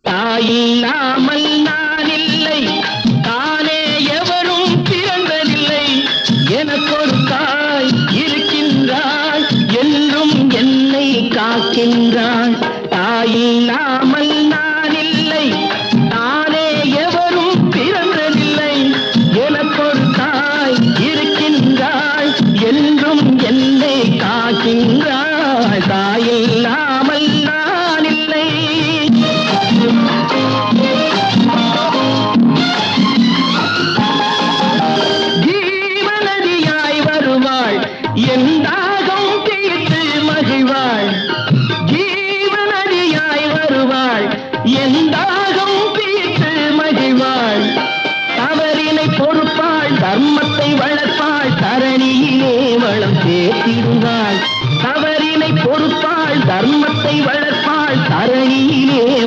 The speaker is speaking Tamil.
தாயில்லாமல் நான் இல்லை, தானே எவரும் பிறந்ததில்லை. எனக்கொரு தாய் இருக்கின்றாள், என்றும் என்னை காக்கின்றாள். தாயில்லாமல் நான் இல்லை, தானே எவரும் பிறந்ததில்லை. எனக்கொரு தாய் இருக்கின்றாள், என்றும் என்னை காக்கின்றாள். தாயில்லாமல் நான் இல்லை. ஜீவநதியாய் வருவாள், என் தாகம் தீர்த்து மகிழ்வாள். ஜீவநதியாய் வருவாள், என்